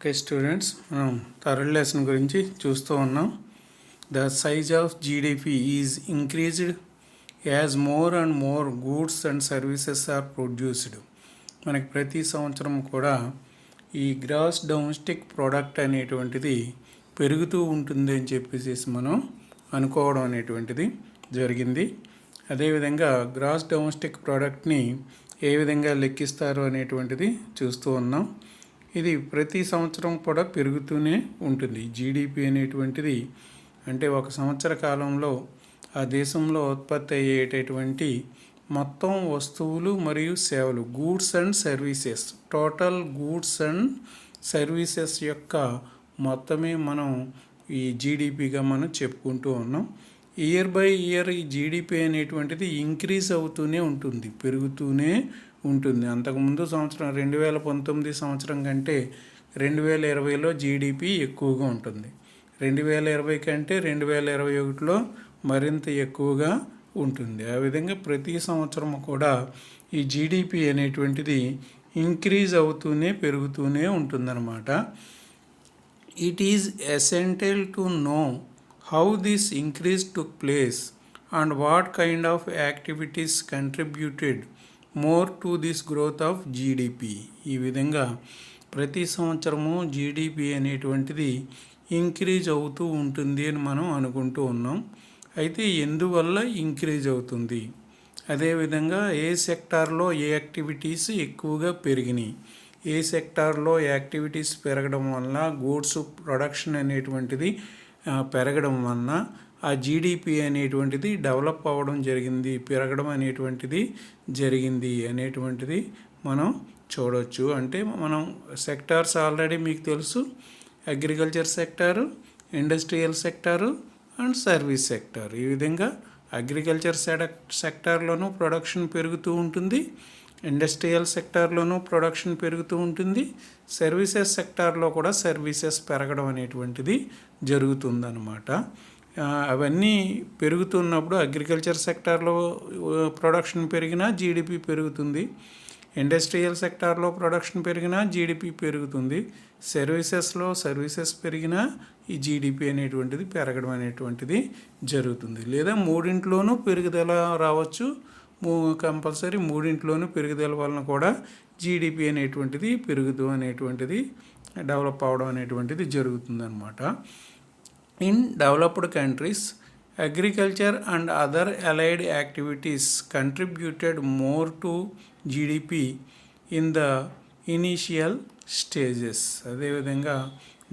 Okay students, మనం third lesson గురించి చూస్తూ ఉన్నాం. The size of GDP is increased as more and more goods and services are produced. మనకి ప్రతి సంవత్సరం కూడా ఈ గ్రాస్ డొమెస్టిక్ ప్రోడక్ట్ అనేటువంటిది పెరుగుతూ ఉంటుంది అని చెప్పేసి మనం అనుకోవడం అనేటువంటిది జరిగింది. అదేవిధంగా గ్రాస్ డొమెస్టిక్ ప్రోడక్ట్ని ఏ విధంగా లెక్కిస్తారు అనేటువంటిది చూస్తూ ఉన్నాం. ఇది ప్రతి సంవత్సరం కూడా పెరుగుతూనే ఉంటుంది. జీడిపి అనేటువంటిది అంటే ఒక సంవత్సర కాలంలో ఆ దేశంలో ఉత్పత్తి అయ్యేటటువంటి మొత్తం వస్తువులు మరియు సేవలు, goods and services, total goods and services యొక్క మొత్తమే మనం ఈ జీడిపిగా మనం చెప్పుకుంటూ ఉన్నాం. ఇయర్ బై ఇయర్ ఈ జీడిపి అనేటువంటిది ఇంక్రీజ్ అవుతూనే ఉంటుంది, పెరుగుతూనే ఉంటుంది. అంతకుముందు సంవత్సరం 2019 సంవత్సరం కంటే 2020లో జీడిపి ఎక్కువగా ఉంటుంది. 2020 కంటే 2021లో మరింత ఎక్కువగా ఉంటుంది. ఆ విధంగా ప్రతి సంవత్సరం కూడా ఈ జీడిపి అనేటువంటిది ఇంక్రీజ్ అవుతూనే పెరుగుతూనే ఉంటుందన్నమాట. It is essential to know how this increase took place and what kind of activities contributed more to this growth of GDP. ఈ విధంగా ప్రతి సంవత్సరము జీడిపి అనేటువంటిది ఇంక్రీజ్ అవుతూ ఉంటుంది అని మనం అనుకుంటూ ఉన్నాం. అయితే ఎందువల్ల ఇంక్రీజ్ అవుతుంది, అదేవిధంగా ఏ సెక్టార్లో ఏ యాక్టివిటీస్ ఎక్కువగా పెరిగినాయి, ఏ సెక్టార్లో యాక్టివిటీస్ పెరగడం వల్ల గూడ్స్ ప్రొడక్షన్ అనేటువంటిది పెరగడం వలన ఆ జీడిపి అనేటువంటిది డెవలప్ అవ్వడం జరిగింది, పెరగడం అనేటువంటిది జరిగింది అనేటువంటిది మనం చూడవచ్చు. అంటే మనం సెక్టార్స్ ఆల్రెడీ మీకు తెలుసు, agriculture sector, industrial sector and service sector. ఈ విధంగా అగ్రికల్చర్ సెక్టార్లోనూ ప్రొడక్షన్ పెరుగుతూ ఉంటుంది, ఇండస్ట్రియల్ సెక్టార్లోనూ ప్రొడక్షన్ పెరుగుతూ ఉంటుంది, సర్వీసెస్ సెక్టార్లో కూడా సర్వీసెస్ పెరగడం అనేటువంటిది జరుగుతుందన్నమాట. అవన్నీ పెరుగుతున్నప్పుడు అగ్రికల్చర్ సెక్టార్లో ప్రొడక్షన్ పెరిగినా జీడిపి పెరుగుతుంది, ఇండస్ట్రియల్ సెక్టార్లో ప్రొడక్షన్ పెరిగినా జీడిపి పెరుగుతుంది, సర్వీసెస్ పెరిగినా ఈ జీడిపి అనేటువంటిది పెరగడం అనేటువంటిది జరుగుతుంది. లేదా మూడింట్లోనూ పెరుగుదల రావచ్చు, కంపల్సరీ మూడింట్లోనూ పెరుగుదల వలన కూడా జీడిపి అనేటువంటిది పెరుగుతూ అనేటువంటిది డెవలప్ అవడం అనేటువంటిది జరుగుతుందన్నమాట. In developed countries agriculture and other allied activities contributed more to GDP in the initial stages. అదేవిధంగా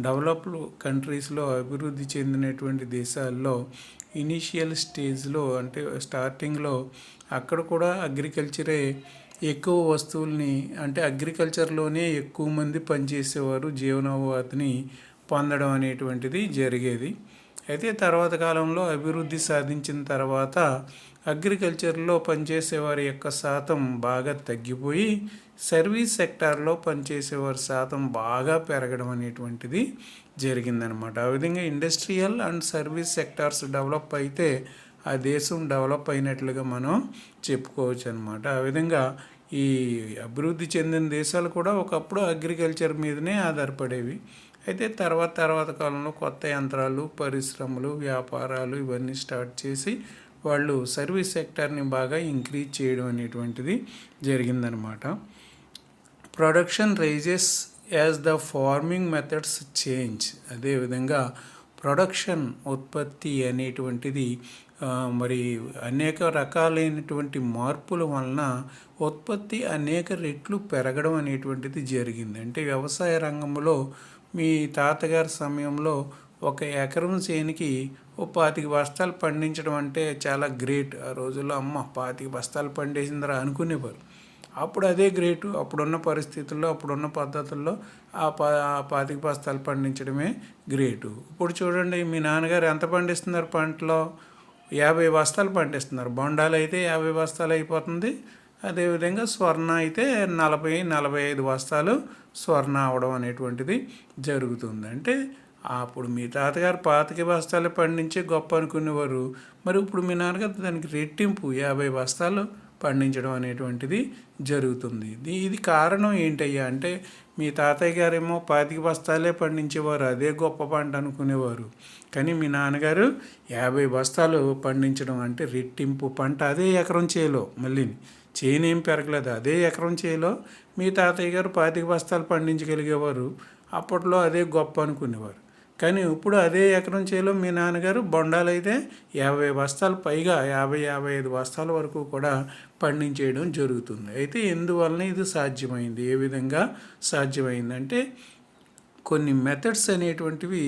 డెవలప్డ్ కంట్రీస్లో, అభివృద్ధి చెందినటువంటి దేశాల్లో ఇనీషియల్ స్టేజ్లో అంటే స్టార్టింగ్లో అక్కడ కూడా అగ్రికల్చరే ఎక్కువ వస్తువుల్ని, అంటే అగ్రికల్చర్లోనే ఎక్కువ మంది పనిచేసేవారు, జీవనోపాధిని పొందడం అనేటువంటిది జరిగేది. అయితే తర్వాత కాలంలో అభివృద్ధి సాధించిన తర్వాత అగ్రికల్చర్లో పనిచేసేవారి యొక్క శాతం బాగా తగ్గిపోయి సర్వీస్ సెక్టార్లో పనిచేసేవారి శాతం బాగా పెరగడం అనేటువంటిది జరిగిందనమాట. ఆ విధంగా industrial and service sectors develop అయితే ఆ దేశం డెవలప్ అయినట్లుగా మనం చెప్పుకోవచ్చు అనమాట. ఆ విధంగా ఈ అభివృద్ధి చెందిన దేశాలు కూడా ఒకప్పుడు అగ్రికల్చర్ మీదనే ఆధారపడేవి. అయితే తర్వాత కాలంలో కొత్త యంత్రాలు, పరిశ్రమలు, వ్యాపారాలు ఇవన్నీ స్టార్ట్ చేసి వాళ్ళు సర్వీస్ సెక్టార్ని బాగా ఇంక్రీజ్ చేయడం అనేటువంటిది జరిగిందనమాట. Production rises as the farming methods change. అదేవిధంగా ప్రొడక్షన్, ఉత్పత్తి అనేటువంటిది మరి అనేక రకాలైనటువంటి మార్పుల వలన ఉత్పత్తి అనేక రెట్లు పెరగడం అనేటువంటిది జరిగింది. అంటే వ్యవసాయ రంగంలో మీ తాతగారి సమయంలో 1 ఎకరం చేనికి 25 బస్తాలు పండించడం అంటే చాలా గ్రేట్. ఆ రోజుల్లో 25 బస్తాలు పండేసిందిరా అనుకునేవారు. అప్పుడు అదే గ్రేటు. అప్పుడున్న పరిస్థితుల్లో, అప్పుడున్న పద్ధతుల్లో ఆ 25 బస్తాలు పండించడమే గ్రేటు. ఇప్పుడు చూడండి, మీ నాన్నగారు ఎంత పండిస్తున్నారు పంటలో? 50 బస్తాలు పండిస్తున్నారు. బొండాలు అయితే 50 బస్తాలు అయిపోతుంది. అదేవిధంగా స్వర్ణ అయితే 40-45 బస్తాలు స్వర్ణ అవడం అనేటువంటిది జరుగుతుంది. అంటే అప్పుడు మీ తాతగారు 25 బస్తాలు పండించే గొప్ప అనుకునేవారు. మరి ఇప్పుడు మీ నాన్నగారు దానికి రెట్టింపు 50 బస్తాలు పండించడం అనేటువంటిది జరుగుతుంది. ఇది కారణం ఏంటయ్యా అంటే, మీ తాతయ్య గారేమో 25 బస్తాలే పండించేవారు, అదే గొప్ప పంట అనుకునేవారు. కానీ మీ నాన్నగారు 50 బస్తాలు పండించడం అంటే రెట్టింపు పంట అదే ఎకరం చేలో, మళ్ళీ చేనేం పెరగలేదు, అదే ఎకరం చేలో మీ తాతయ్య గారు 25 బస్తాలు పండించగలిగేవారు. అప్పట్లో అదే గొప్ప అనుకునేవారు. కానీ ఇప్పుడు అదే ఎకరం చేలో మీ నాన్నగారు బొండాలు అయితే 50 బస్తాలు పైగా 50-55 బస్తాల వరకు కూడా పండించేయడం జరుగుతుంది. అయితే ఎందువలన ఇది సాధ్యమైంది? ఏ విధంగా సాధ్యమైందంటే కొన్ని మెథడ్స్ అనేటువంటివి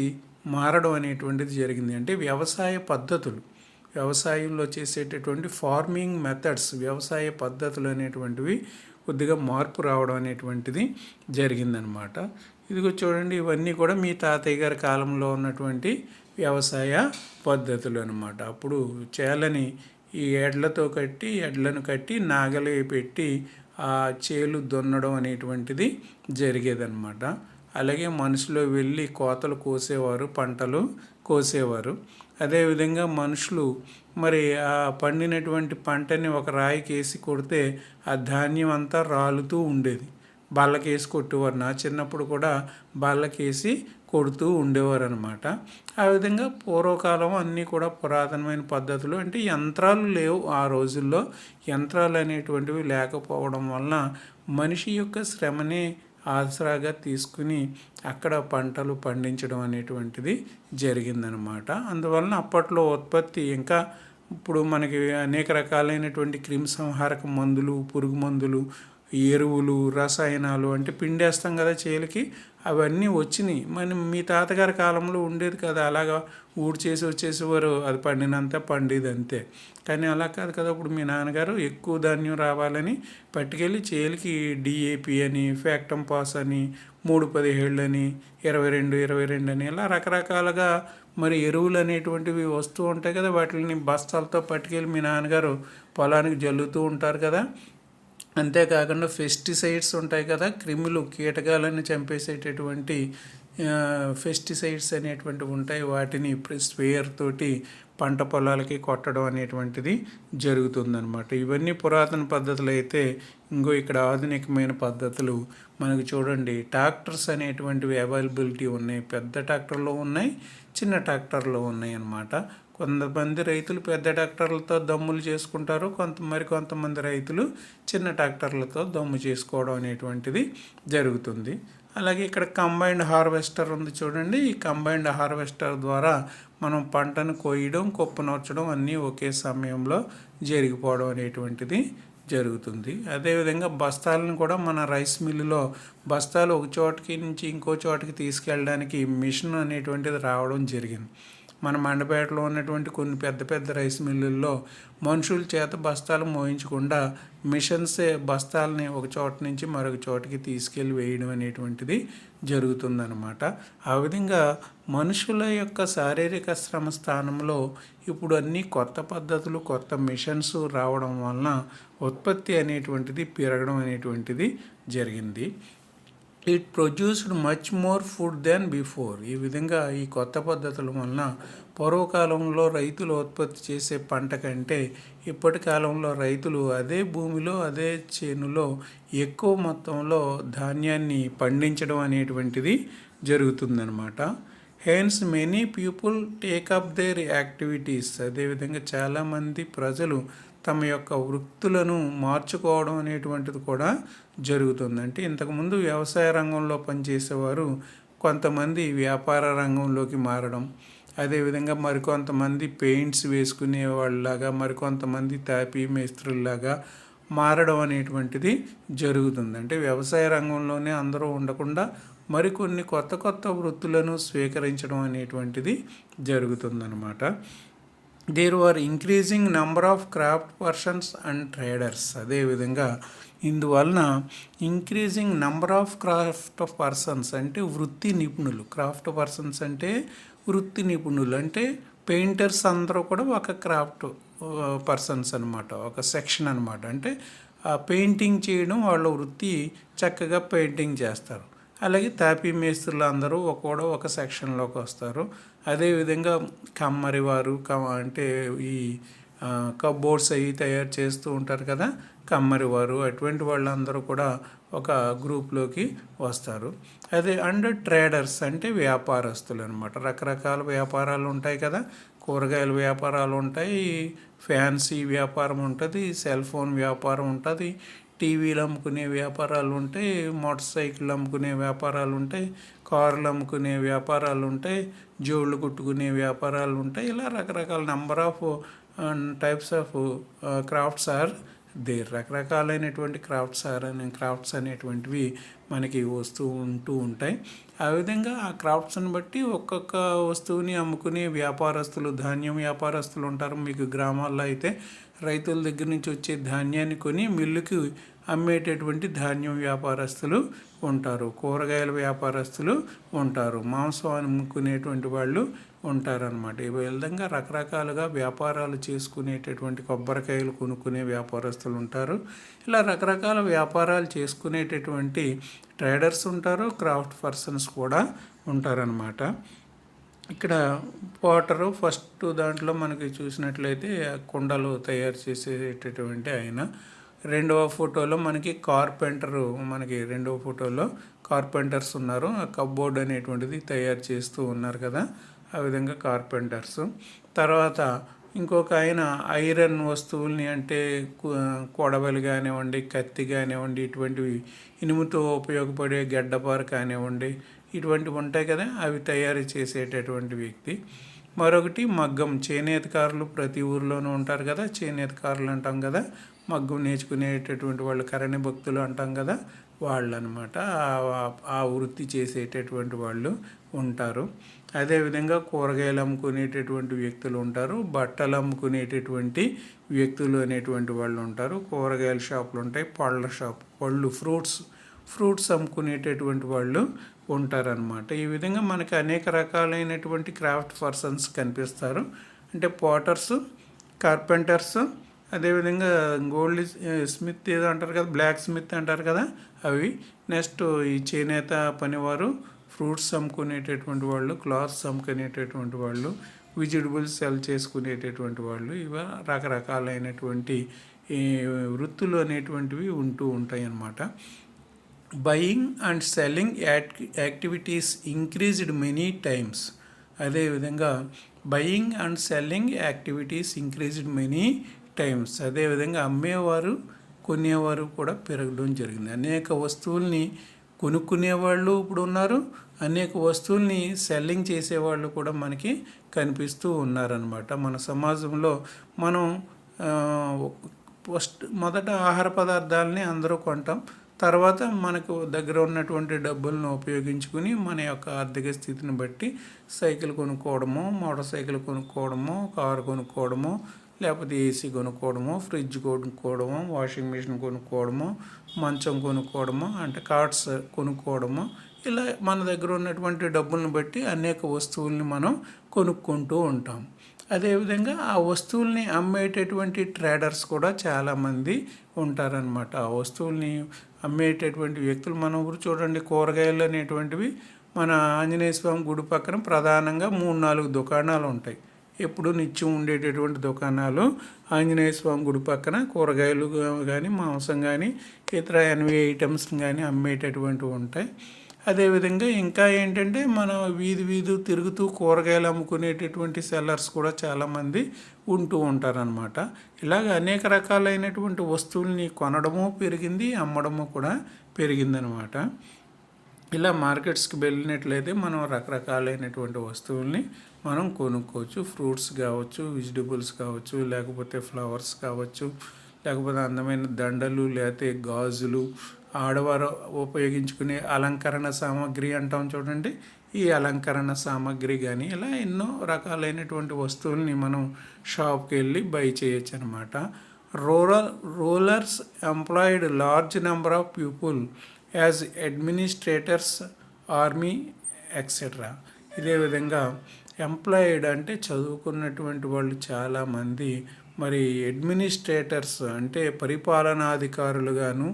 మారడం అనేటువంటిది జరిగింది. అంటే వ్యవసాయ పద్ధతులు, వ్యవసాయంలో చేసేటటువంటి ఫార్మింగ్ మెథడ్స్, వ్యవసాయ పద్ధతులు అనేటువంటివి కొద్దిగా మార్పు రావడం అనేటువంటిది జరిగిందనమాట. ఇదిగో చూడండి, ఇవన్నీ కూడా మీ తాతయ్య గారి కాలంలో ఉన్నటువంటి వ్యవసాయ పద్ధతులు అనమాట. అప్పుడు చేలని ఈ ఎడ్లను కట్టి నాగలి పెట్టి ఆ చేలు దున్నడం అనేటువంటిది జరిగేదన్నమాట. అలాగే మనుషులు వెళ్ళి కోతలు కోసేవారు, పంటలు కోసేవారు. అదేవిధంగా మనుషులు మరి ఆ పండినటువంటి పంటని ఒక రాయికి వేసి కొడితే ఆ ధాన్యం అంతా రాలుతూ ఉండేది. బల్లకేసి కొట్టేవారు. నా చిన్నప్పుడు కూడా బల్లకేసి కొడుతూ ఉండేవారు అనమాట. ఆ విధంగా పూర్వకాలం అన్నీ కూడా పురాతనమైన పద్ధతులు. అంటే యంత్రాలు లేవు ఆ రోజుల్లో. యంత్రాలు అనేటువంటివి లేకపోవడం వలన మనిషి యొక్క శ్రమనే ఆసరాగా తీసుకుని అక్కడ పంటలు పండించడం అనేటువంటిది జరిగిందనమాట. అందువలన అప్పట్లో ఉత్పత్తి ఇంకా ఇప్పుడు మనకి అనేక రకాలైనటువంటి క్రిమిసంహారక మందులు, పురుగు మందులు, ఎరువులు, రసాయనాలు అంటే పిండేస్తాం కదా చేలకి, అవన్నీ వచ్చినాయి. మీ తాతగారి కాలంలో ఉండేది కదా, అలాగా ఊడ్చేసి వచ్చేసేవారు, అది పండినంత పండేది అంతే. కానీ అలా కాదు కదా, ఇప్పుడు మీ నాన్నగారు ఎక్కువ ధాన్యం రావాలని పట్టుకెళ్ళి చేలకి డిఏపి అని, ఫ్యాక్టమ్ పాస్ అని, 3-17 అని, 22-22 అని ఇలా రకరకాలుగా మరి ఎరువులు అనేటువంటివి వస్తూ ఉంటాయి కదా, వాటిని బస్తాలతో పట్టుకెళ్ళి మీ నాన్నగారు పొలానికి జల్లుతూ ఉంటారు కదా. అంతేకాకుండా పెస్టిసైడ్స్ ఉంటాయి కదా, కీటకాలను చంపేసేటటువంటి పెస్టిసైడ్స్ అనేటువంటివి ఉంటాయి. వాటిని స్ప్రేయర్ తోటి పంట పొలాలకి కొట్టడం అనేటువంటిది జరుగుతుందన్నమాట. ఇవన్నీ పురాతన పద్ధతులు అయితే, ఇక్కడ ఆధునికమైన పద్ధతులు మనకు చూడండి. ట్రాక్టర్స్ అనేటువంటివి అవైలబిలిటీ ఉన్నాయి. పెద్ద ట్రాక్టర్లో ఉన్నాయి, చిన్న ట్రాక్టర్లో ఉన్నాయి అన్నమాట. కొంతమంది రైతులు పెద్ద ట్రాక్టర్లతో దమ్ములు చేసుకుంటారు, కొంతమంది రైతులు చిన్న ట్రాక్టర్లతో దమ్ము చేసుకోవడం అనేటువంటిది జరుగుతుంది. అలాగే ఇక్కడ కంబైన్డ్ హార్వెస్టర్ ఉంది చూడండి. ఈ కంబైన్డ్ హార్వెస్టర్ ద్వారా మనం పంటను కొయ్యడం, కొప్పనూర్చడం అన్నీ ఒకే సమయంలో జరిగిపోవడం అనేటువంటిది జరుగుతుంది. అదేవిధంగా బస్తాలను కూడా మన రైస్ మిల్లులో బస్తాలు ఒక చోటకి నుంచి ఇంకో చోటకి తీసుకెళ్ళడానికి మిషన్ అనేటువంటిది రావడం జరిగింది. మన మండపేటలో ఉన్నటువంటి కొన్ని పెద్ద పెద్ద రైస్ మిల్లుల్లో మనుషుల చేత బస్తాలు మోయించకుండా మిషన్సే బస్తాలని ఒక చోట నుంచి మరొక చోటికి తీసుకెళ్ళి వేయడం అనేటువంటిది జరుగుతుందన్నమాట. ఆ విధంగా మనుషుల యొక్క శారీరక శ్రమ స్థానంలో ఇప్పుడు అన్నీ కొత్త పద్ధతులు, కొత్త మిషన్స్ రావడం వలన ఉత్పత్తి అనేటువంటిది పెరగడం అనేటువంటిది జరిగింది. It produced much more food then before. ఈ విధంగా ఈ కొత్త పద్ధతుల వలన పూర్వకాలంలో రైతులు ఉత్పత్తి చేసే పంట కంటే ఇప్పటి కాలంలో రైతులు అదే భూమిలో, అదే చేనులో ఎక్కువ మొత్తంలో ధాన్యాన్ని పండించడం అనేటువంటిది జరుగుతుందన్నమాట. Hence many people take up there activities. అదేవిధంగా చాలామంది ప్రజలు తమ యొక్క వృత్తులను మార్చుకోవడం అనేటువంటిది కూడా జరుగుతుంది. అంటే ఇంతకుముందు వ్యవసాయ రంగంలో పనిచేసేవారు కొంతమంది వ్యాపార రంగంలోకి మారడం, అదేవిధంగా మరికొంతమంది పెయింట్స్ వేసుకునే వాళ్ళలాగా, మరికొంతమంది తాపీ మేస్త్రుల్లాగా మారడం అనేటువంటిది జరుగుతుంది. అంటే వ్యవసాయ రంగంలోనే అందరూ ఉండకుండా మరికొన్ని కొత్త కొత్త వృత్తులను స్వీకరించడం అనేటువంటిది జరుగుతుందన్నమాట. There are increasing number of craft persons and traders. అదేవిధంగా ఇందువలన increasing number of craft persons అంటే వృత్తి నిపుణులు. క్రాఫ్ట్ పర్సన్స్ అంటే వృత్తి నిపుణులు, అంటే పెయింటర్స్ అందరూ కూడా ఒక క్రాఫ్ట్ పర్సన్స్ అనమాట, ఒక సెక్షన్ అనమాట. అంటే పెయింటింగ్ చేయడం వాళ్ళ వృత్తి, చక్కగా పెయింటింగ్ చేస్తారు. అలాగే తాపీ మేస్త్రులు అందరూ కూడా ఒక సెక్షన్లోకి వస్తారు. అదేవిధంగా కమ్మరి వారు అంటే ఈ కప్బోర్డ్స్ అవి తయారు చేస్తూ ఉంటారు కదా, కమ్మరి వారు, అటువంటి వాళ్ళందరూ కూడా ఒక గ్రూప్లోకి వస్తారు. అదే అండ్ ట్రేడర్స్ అంటే వ్యాపారస్తులు అనమాట. రకరకాల వ్యాపారాలు ఉంటాయి కదా, కూరగాయల వ్యాపారాలు ఉంటాయి, ఫ్యాన్సీ వ్యాపారం ఉంటుంది, సెల్ ఫోన్ వ్యాపారం ఉంటుంది, టీవీలు అమ్ముకునే వ్యాపారాలు ఉంటాయి, మోటార్ సైకిళ్ళు అమ్ముకునే వ్యాపారాలు ఉంటాయి, కార్లు అమ్ముకునే వ్యాపారాలు ఉంటాయి, జోళ్ళు కుట్టుకునే వ్యాపారాలు ఉంటాయి. ఇలా రకరకాల number of types of crafts are there. రకరకాలైనటువంటి క్రాఫ్ట్స్ అనేటువంటివి మనకి ఉంటూ ఉంటాయి. ఆ విధంగా ఆ క్రాఫ్ట్స్ని బట్టి ఒక్కొక్క వస్తువుని అమ్ముకునే వ్యాపారస్తులు, ధాన్యం వ్యాపారస్తులు ఉంటారు. మీకు గ్రామాల్లో అయితే రైతుల దగ్గర నుంచి వచ్చే ధాన్యాన్ని కొని మిల్లుకి అమ్మేటటువంటి ధాన్యం వ్యాపారస్తులు ఉంటారు, కూరగాయల వ్యాపారస్తులు ఉంటారు, మాంసం అమ్ముకునేటువంటి వాళ్ళు ఉంటారనమాట. ఈ విధంగా రకరకాలుగా వ్యాపారాలు చేసుకునేటటువంటి, కొబ్బరికాయలు కొనుక్కునే వ్యాపారస్తులు ఉంటారు. ఇలా రకరకాల వ్యాపారాలు చేసుకునేటటువంటి ట్రేడర్స్ ఉంటారు, క్రాఫ్ట్ పర్సన్స్ కూడా ఉంటారనమాట. ఇక్కడ పోటరు ఫస్ట్ దాంట్లో మనకి చూసినట్లయితే కుండలు తయారు చేసేటటువంటి ఆయన. రెండవ ఫోటోలో మనకి రెండవ ఫోటోలో కార్పెంటర్స్ ఉన్నారు. కప్బోర్డ్ అనేటువంటిది తయారు చేస్తూ ఉన్నారు కదా, ఆ విధంగా కార్పెంటర్స్. తర్వాత ఇంకొక ఆయన ఐరన్ వస్తువుల్ని, అంటే కొడవలు కానివ్వండి, కత్తి కానివ్వండి, ఇటువంటివి ఇనుముతో ఉపయోగపడే గడ్డపార కానివ్వండి, ఇటువంటివి ఉంటాయి కదా, అవి తయారు చేసేటటువంటి వ్యక్తి. మరొకటి మగ్గం, చేనేతకారులు ప్రతి ఊరిలోనూ ఉంటారు కదా, చేనేతకారులు అంటాం కదా, మగ్గం నేర్చుకునేటటువంటి వాళ్ళు, కరణి భక్తులు అంటాం కదా, వాళ్ళు అనమాట. ఆ వృత్తి చేసేటటువంటి వాళ్ళు ఉంటారు. అదేవిధంగా కూరగాయలు అమ్ముకునేటటువంటి వ్యక్తులు ఉంటారు, బట్టలు అమ్ముకునేటటువంటి వ్యక్తులు అనేటువంటి వాళ్ళు ఉంటారు, కూరగాయల షాపులు ఉంటాయి, పళ్ళు ఫ్రూట్స్ అమ్ముకునేటటువంటి వాళ్ళు ఉంటారనమాట. ఈ విధంగా మనకి అనేక రకాలైనటువంటి క్రాఫ్ట్ పర్సన్స్ కనిపిస్తారు. అంటే పోటర్స్, కార్పెంటర్స్, అదేవిధంగా గోల్డ్ స్మిత్ ఏదో అంటారు కదా, బ్లాక్ స్మిత్ అంటారు కదా, అవి. నెక్స్ట్ ఈ చేనేత పనివారు, ఫ్రూట్స్ అమ్ముకునేటటువంటి వాళ్ళు, క్లాత్స్ అమ్ముకునేటటువంటి వాళ్ళు, వెజిటబుల్స్ సెల్ చేసుకునేటటువంటి వాళ్ళు, ఇవి రకరకాలైనటువంటి వృత్తులు అనేటువంటివి ఉంటూ ఉంటాయి అన్నమాట. Buying and selling activities increased many times. అదేవిధంగా buying and selling activities increased many times. అదేవిధంగా అమ్మేవారు, కొనేవారు కూడా పెరగడం జరిగింది. అనేక వస్తువుల్ని కొనుక్కునేవాళ్ళు ఇప్పుడు ఉన్నారు, అనేక వస్తువుల్ని సెల్లింగ్ చేసేవాళ్ళు కూడా మనకి కనిపిస్తూ ఉన్నారనమాట. మన సమాజంలో మనం మొదట ఆహార పదార్థాలని అందరూ కొంటాం, తర్వాత మనకు దగ్గర ఉన్నటువంటి డబ్బులను ఉపయోగించుకుని మన యొక్క ఆర్థిక స్థితిని బట్టి సైకిల్ కొనుక్కోవడము, మోటార్ సైకిల్ కొనుక్కోవడము, కారు కొనుక్కోవడము, లేకపోతే ఏసీ కొనుక్కోవడము, ఫ్రిడ్జ్ కొనుక్కోవడము, వాషింగ్ మిషన్ కొనుక్కోవడము, మంచం కొనుక్కోవడము, అంటే కార్డ్స్ కొనుక్కోవడము, ఇలా మన దగ్గర ఉన్నటువంటి డబ్బులను బట్టి అనేక వస్తువుల్ని మనం కొనుక్కుంటూ ఉంటాం. అదేవిధంగా ఆ వస్తువుల్ని అమ్మేటటువంటి ట్రేడర్స్ కూడా చాలామంది ఉంటారనమాట. ఆ వస్తువుల్ని అమ్మేటటువంటి వ్యక్తులు మన ఊరు చూడండి, కూరగాయలు అనేటువంటివి మన ఆంజనేయ స్వామి గుడి పక్కన ప్రధానంగా 3-4 దుకాణాలు ఉంటాయి. ఎప్పుడు నిత్యం ఉండేటటువంటి దుకాణాలు ఆంజనేయ స్వామి గుడి పక్కన కూరగాయలు కానీ, మాంసం కానీ, ఇతర ఎన్వి ఐటమ్స్ కానీ అమ్మేటటువంటివి ఉంటాయి. అదేవిధంగా ఇంకా ఏంటంటే మనం వీధి తిరుగుతూ కూరగాయలు అమ్ముకునేటటువంటి సెల్లర్స్ కూడా చాలామంది ఉంటూ ఉంటారనమాట. ఇలాగ అనేక రకాలైనటువంటి వస్తువుల్ని కొనడము పెరిగింది, అమ్మడము కూడా పెరిగిందనమాట. ఇలా మార్కెట్స్కి వెళ్ళినట్లయితే మనం రకరకాలైనటువంటి వస్తువుల్ని మనం కొనుక్కోవచ్చు. ఫ్రూట్స్ కావచ్చు, వెజిటబుల్స్ కావచ్చు, లేకపోతే ఫ్లవర్స్ కావచ్చు, లేకపోతే అందమైన దండలు, లేకపోతే గాజులు, ఆడవారు ఉపయోగించుకునే అలంకరణ సామాగ్రి అంటాం చూడండి, ఈ అలంకరణ సామాగ్రి కానీ, ఇలా ఎన్నో రకాలైనటువంటి వస్తువుల్ని మనం షాప్కి వెళ్ళి బై చేయొచ్చు అనమాట. Rulers employed large number of people as administrators, army etcetera. ఇదే విధంగా ఎంప్లాయిడ్ అంటే చదువుకున్నటువంటి వాళ్ళు చాలామంది, మరి అడ్మినిస్ట్రేటర్స్ అంటే పరిపాలనాధికారులుగాను,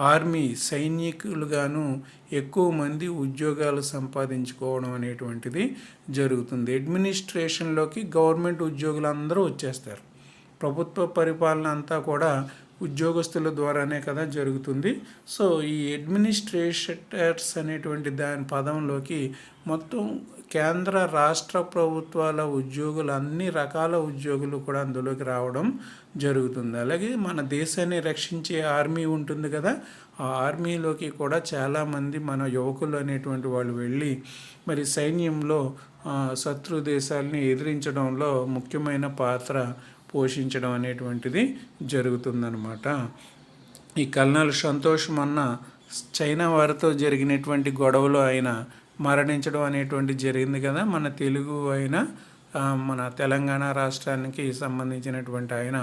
ఆర్మీ సైనికులుగాను ఎక్కువ మంది ఉద్యోగాలు సంపాదించుకోవడం అనేటువంటిది జరుగుతుంది. అడ్మినిస్ట్రేషన్లోకి గవర్నమెంట్ ఉద్యోగులు అందరూ వచ్చేస్తారు. ప్రభుత్వ పరిపాలన అంతా కూడా ఉద్యోగస్తుల ద్వారానే కదా జరుగుతుంది. సో ఈ అడ్మినిస్ట్రేటర్స్ అనేటువంటి దాని పదంలోకి మొత్తం కేంద్ర రాష్ట్ర ప్రభుత్వాల ఉద్యోగులు, అన్ని రకాల ఉద్యోగులు కూడా అందులోకి రావడం జరుగుతుంది. అలాగే మన దేశాన్ని రక్షించే ఆర్మీ ఉంటుంది కదా, ఆ ఆర్మీలోకి కూడా చాలామంది మన యువకులు అనేటువంటి వాళ్ళు వెళ్ళి మరి సైన్యంలో శత్రు దేశాలని ఎదిరించడంలో ముఖ్యమైన పాత్ర పోషించడం అనేటువంటిది జరుగుతుందన్నమాట. ఈ కల్నల్ సంతోష్ మొన్న చైనా వారితో జరిగినటువంటి గొడవలో ఆయన మరణించడం అనేటువంటి జరిగింది కదా. మన తెలుగు అయిన మన తెలంగాణ రాష్ట్రానికి సంబంధించినటువంటి ఆయన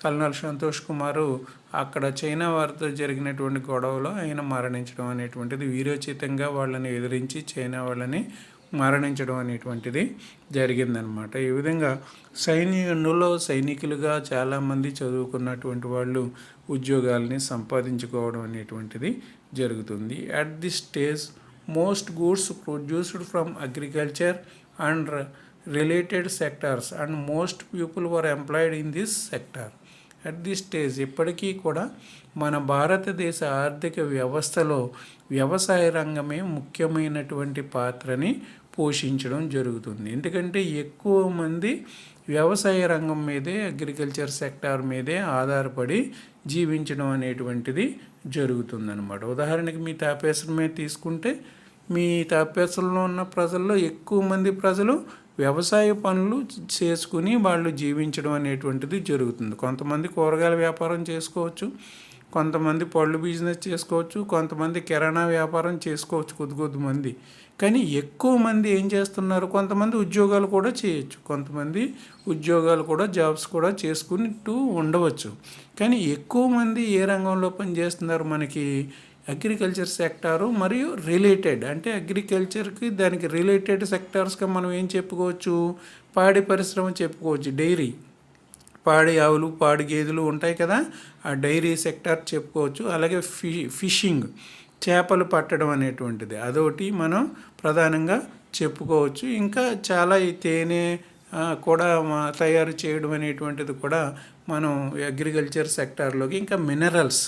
కల్నల్ సంతోష్ కుమారు అక్కడ చైనా వారితో జరిగినటువంటి గొడవలో ఆయన మరణించడం అనేటువంటిది, వీరోచితంగా వాళ్ళని ఎదిరించి చైనా వాళ్ళని మరణించడం అనేటువంటిది జరిగిందనమాట. ఈ విధంగా సైనికులుగా చాలామంది చదువుకున్నటువంటి వాళ్ళు ఉద్యోగాల్ని సంపాదించుకోవడం అనేటువంటిది జరుగుతుంది. At this stage most goods produced from agriculture and related sectors and most people were employed in this sector. At this stage ఇప్పటికీ కూడా మన భారతదేశ ఆర్థిక వ్యవస్థలో వ్యవసాయ రంగమే ముఖ్యమైనటువంటి పాత్రని పోషించడం జరుగుతుంది. ఎందుకంటే ఎక్కువ మంది వ్యవసాయ రంగం మీదే, అగ్రికల్చర్ సెక్టార్ మీదే ఆధారపడి జీవించడం అనేటువంటిది జరుగుతుందన్నమాట. ఉదాహరణకి మీ తాపేశ్వరమే తీసుకుంటే, మీ తాపేశ్వరంలో ఉన్న ప్రజల్లో ఎక్కువ మంది ప్రజలు వ్యవసాయ పనులు చేసుకుని వాళ్ళు జీవించడం అనేటువంటిది జరుగుతుంది. కొంతమంది కూరగాయల వ్యాపారం చేసుకోవచ్చు, కొంతమంది పళ్ళు బిజినెస్ చేసుకోవచ్చు, కొంతమంది కిరాణా వ్యాపారం చేసుకోవచ్చు కొద్ది మంది. కానీ ఎక్కువ మంది ఏం చేస్తున్నారు, కొంతమంది ఉద్యోగాలు కూడా చేయొచ్చు, కొంతమంది ఉద్యోగాలు కూడా జాబ్స్ కూడా చేసుకుంటూ ఉండవచ్చు. కానీ ఎక్కువ మంది ఏ రంగంలో పనిచేస్తున్నారు, మనకి అగ్రికల్చర్ సెక్టారు మరియు రిలేటెడ్, అంటే అగ్రికల్చర్కి దానికి రిలేటెడ్ సెక్టార్స్గా మనం ఏం చెప్పుకోవచ్చు, పాడి పరిశ్రమ చెప్పుకోవచ్చు, డైరీ, పాడి ఆవులు పాడి గేదెలు ఉంటాయి కదా, ఆ డైరీ సెక్టార్ చెప్పుకోవచ్చు. అలాగే ఫిషింగ్, చేపలు పట్టడం అనేటువంటిది అదొకటి మనం ప్రధానంగా చెప్పుకోవచ్చు. ఇంకా చాలా ఈ తేనె కూడా తయారు చేయడం అనేటువంటిది కూడా మనం అగ్రికల్చర్ సెక్టార్లోకి, ఇంకా మినరల్స్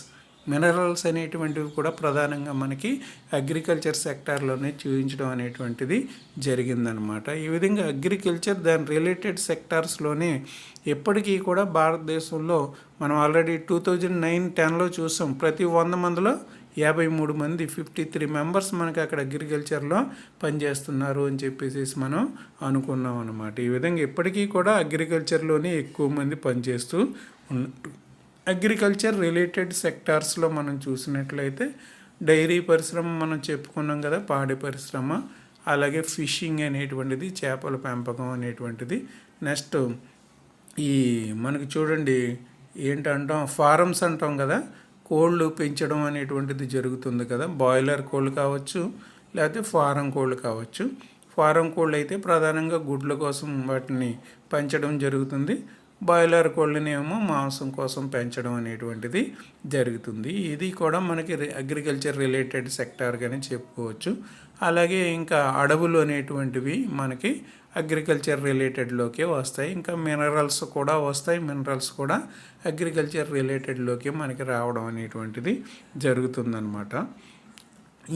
అనేటువంటివి కూడా ప్రధానంగా మనకి అగ్రికల్చర్ సెక్టార్లోనే చూపించడం అనేటువంటిది జరిగిందనమాట. ఈ విధంగా అగ్రికల్చర్ దాని రిలేటెడ్ సెక్టార్స్లోనే ఎప్పటికీ కూడా భారతదేశంలో మనం ఆల్రెడీ 2009-10లో చూసాం, ప్రతి 100 మందిలో 53 మంది 53 మెంబర్స్ మనకి అక్కడ అగ్రికల్చర్లో పనిచేస్తున్నారు అని చెప్పేసి మనం అనుకున్నాం అనమాట. ఈ విధంగా ఎప్పటికీ కూడా అగ్రికల్చర్లోనే ఎక్కువ మంది పనిచేస్తూ ఉన్నట్టు. అగ్రికల్చర్ రిలేటెడ్ సెక్టార్స్లో మనం చూసినట్లయితే డైరీ పరిశ్రమ మనం చెప్పుకున్నాం కదా, పాడి పరిశ్రమ, అలాగే ఫిషింగ్ అనేటువంటిది, చేపల పెంపకం అనేటువంటిది. నెక్స్ట్ ఈ మనకి చూడండి ఏంటంటాం, ఫారమ్స్ అంటాం కదా, కోళ్ళు పెంచడం అనేటువంటిది జరుగుతుంది కదా, బాయిలర్ కోళ్ళు కావచ్చు లేకపోతే ఫారం కోళ్ళు కావచ్చు. ఫారం కోళ్ళు అయితే ప్రధానంగా గుడ్ల కోసం వాటిని పెంచడం జరుగుతుంది, బాయిలర్ కోళ్ళనేమో మాంసం కోసం పెంచడం అనేటువంటిది జరుగుతుంది. ఇది కూడా మనకి అగ్రికల్చర్ రిలేటెడ్ సెక్టార్గానే చెప్పుకోవచ్చు. అలాగే ఇంకా అడవులు అనేటువంటివి మనకి అగ్రికల్చర్ రిలేటెడ్లోకే వస్తాయి. ఇంకా మినరల్స్ కూడా వస్తాయి, మినరల్స్ కూడా అగ్రికల్చర్ రిలేటెడ్లోకి మనకి రావడం అనేటువంటిది జరుగుతుందన్నమాట.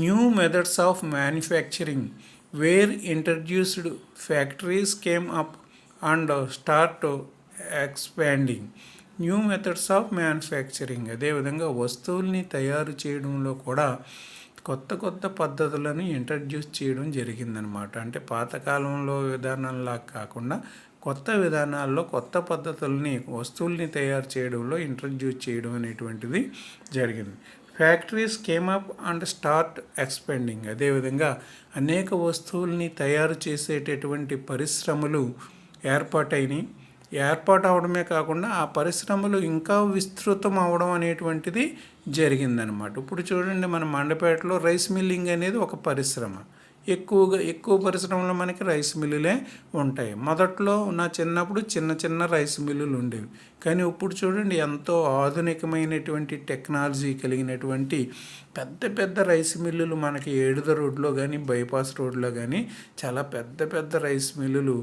New methods of manufacturing were introduced, factories came up and start expanding. New methods of manufacturing, అదేవిధంగా వస్తువుల్ని తయారు చేయడంలో కూడా కొత్త పద్ధతులను ఇంట్రడ్యూస్ చేయడం జరిగిందనమాట. అంటే పాతకాలంలో విధానంలా కాకుండా కొత్త విధానాల్లో కొత్త పద్ధతుల్ని వస్తువుల్ని తయారు చేయడంలో ఇంట్రడ్యూస్ చేయడం అనేటువంటిది జరిగింది. Factories came up and start expending, అదేవిధంగా అనేక వస్తువుల్ని తయారు చేసేటటువంటి పరిశ్రమలు ఏర్పాటు అవడమే కాకుండా ఆ పరిశ్రమలు ఇంకా విస్తృతం అవడం అనేటువంటిది జరిగిందనమాట. ఇప్పుడు చూడండి, మన మండపేటలో రైస్ మిల్లింగ్ అనేది ఒక పరిశ్రమ. ఎక్కువ పరిశ్రమలు మనకి రైస్ మిల్లులే ఉంటాయి. మొదట్లో నా చిన్నప్పుడు చిన్న రైస్ మిల్లులు ఉండేవి. కానీ ఇప్పుడు చూడండి, ఎంతో ఆధునికమైనటువంటి టెక్నాలజీ కలిగినటువంటి పెద్ద రైస్ మిల్లులు మనకి ఏడుద రోడ్లో కానీ బైపాస్ రోడ్లో కానీ చాలా పెద్ద రైస్ మిల్లులు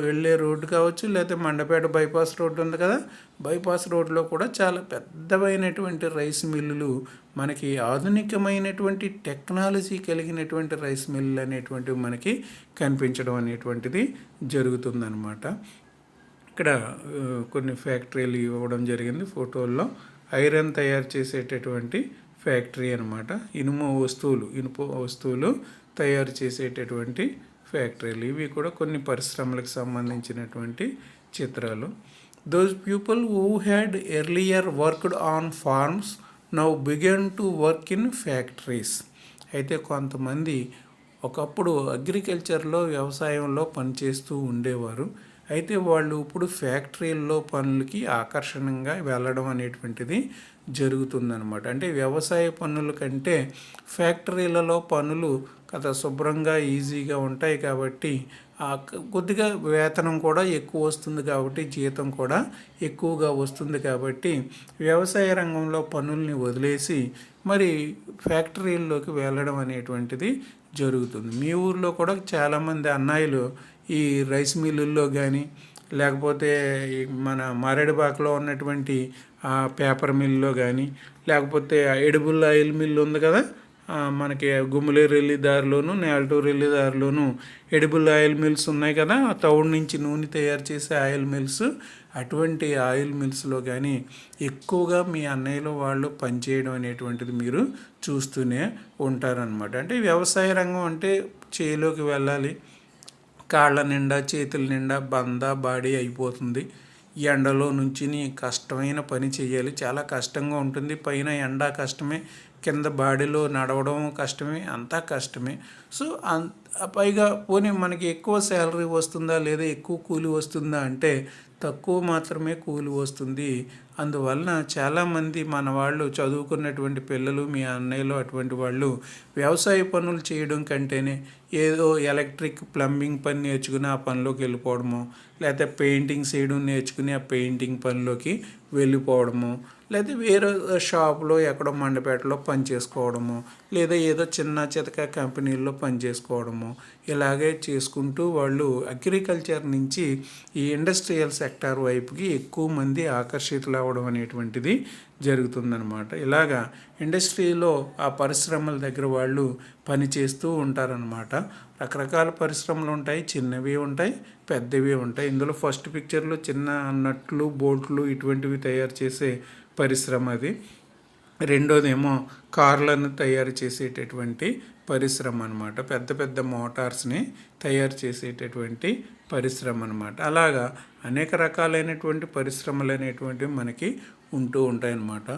వెళ్ళే రోడ్డు కావచ్చు, లేకపోతే మండపేట బైపాస్ రోడ్డు ఉంది కదా, బైపాస్ రోడ్లో కూడా చాలా పెద్దవైనటువంటి రైస్ మిల్లులు, మనకి ఆధునికమైనటువంటి టెక్నాలజీ కలిగినటువంటి రైస్ మిల్లులు అనేటువంటివి మనకి కనిపించడం అనేటువంటిది జరుగుతుందన్నమాట. ఇక్కడ కొన్ని ఫ్యాక్టరీలు ఇవ్వడం జరిగింది ఫోటోల్లో. ఐరన్ తయారు చేసేటటువంటి ఫ్యాక్టరీ అనమాట. ఇనుప వస్తువులు తయారు చేసేటటువంటి ఫ్యాక్టరీలు. ఇవి కూడా కొన్ని పరిశ్రమలకు సంబంధించినటువంటి చిత్రాలు. Those people who had earlier worked on farms now began to work in factories. అయితే కొంతమంది ఒకప్పుడు అగ్రికల్చర్లో, వ్యవసాయంలో పనిచేస్తూ ఉండేవారు. అయితే వాళ్ళు ఇప్పుడు ఫ్యాక్టరీల్లో పనులకి ఆకర్షణంగా వెళ్ళడం అనేటువంటిది జరుగుతుందన్నమాట. అంటే వ్యవసాయ పనుల కంటే ఫ్యాక్టరీలలో పనులు కదా శుభ్రంగా ఈజీగా ఉంటాయి కాబట్టి కొద్దిగా వేతనం కూడా ఎక్కువ వస్తుంది, కాబట్టి జీతం కూడా ఎక్కువగా వస్తుంది. కాబట్టి వ్యవసాయ రంగంలో పనుల్ని వదిలేసి మరి ఫ్యాక్టరీల్లోకి వెళ్ళడం అనేటువంటిది జరుగుతుంది. మీ ఊర్లో కూడా చాలామంది అన్నయ్యలు ఈ రైస్ మిల్లుల్లో కానీ, లేకపోతే మన మారేడుబాకలో ఉన్నటువంటి పేపర్ మిల్లో కానీ, లేకపోతే ఎడిబుల్ ఆయిల్ మిల్లు ఉంది కదా, మనకి గుమ్మలేరు వెళ్ళే దారిలోను, నేలటూరు వెళ్ళే దారిలోను ఎడిబుల్ ఆయిల్ మిల్స్ ఉన్నాయి కదా, తౌడు నుంచి నూనె తయారు చేసే ఆయిల్ మిల్స్. అటువంటి ఆయిల్ మిల్స్లో కానీ ఎక్కువగా మీ అన్నయ్యలు వాళ్ళు పనిచేయడం అనేటువంటిది మీరు చూస్తూనే ఉంటారనమాట. అంటే వ్యవసాయ రంగం అంటే చేలోకి వెళ్ళాలి, కాళ్ళ నిండా చేతుల నిండా బాడీ అయిపోతుంది. ఎండలో నుంచిని కష్టమైన పని చేయాలి, చాలా కష్టంగా ఉంటుంది. పైన ఎండ కష్టమే, కింద బాడీలో నడవడం కష్టమే, అంతా కష్టమే. సో పైగా పోనీ మనకి ఎక్కువ శాలరీ వస్తుందా లేదా ఎక్కువ కూలి వస్తుందా అంటే తక్కువ మాత్రమే కూలి వస్తుంది. అందువలన చాలామంది మన వాళ్ళు చదువుకున్నటువంటి పిల్లలు, మీ అన్నయ్యలు అటువంటి వాళ్ళు వ్యవసాయ పనులు చేయడం కంటేనే ఏదో ఎలక్ట్రిక్ ప్లంబింగ్ పని నేర్చుకుని ఆ పనిలోకి వెళ్ళిపోవడము, లేకపోతే పెయింటింగ్స్ వేయడం నేర్చుకుని ఆ పెయింటింగ్ పనిలోకి వెళ్ళిపోవడము, లేదా వేరే షాపులో ఎక్కడో మండపేటలో పని చేసుకోవడము, లేదా ఏదో చిన్న చితక కంపెనీల్లో పని చేసుకోవడము, ఇలాగే చేసుకుంటూ వాళ్ళు అగ్రికల్చర్ నుంచి ఈ ఇండస్ట్రియల్ సెక్టార్ వైపుకి ఎక్కువ మంది ఆకర్షితులు అవ్వడం అనేటువంటిది జరుగుతుందన్నమాట. ఇలాగా ఇండస్ట్రీలో ఆ పరిశ్రమల దగ్గర వాళ్ళు పని చేస్తూ ఉంటారనమాట. రకరకాల పరిశ్రమలు ఉంటాయి, చిన్నవి ఉంటాయి, పెద్దవి ఉంటాయి. ఇందులో ఫస్ట్ పిక్చర్లో చిన్న నట్లు, బోల్ట్లు ఇటువంటివి తయారు చేసే పరిశ్రమ అది. రెండోదేమో కార్లను తయారు చేసేటటువంటి పరిశ్రమ అనమాట. పెద్ద పెద్ద మోటార్స్ని తయారు చేసేటటువంటి పరిశ్రమ అనమాట. అలాగా అనేక రకాలైనటువంటి పరిశ్రమలు అనేటువంటివి మనకి ఉంటూ ఉంటాయన్నమాట.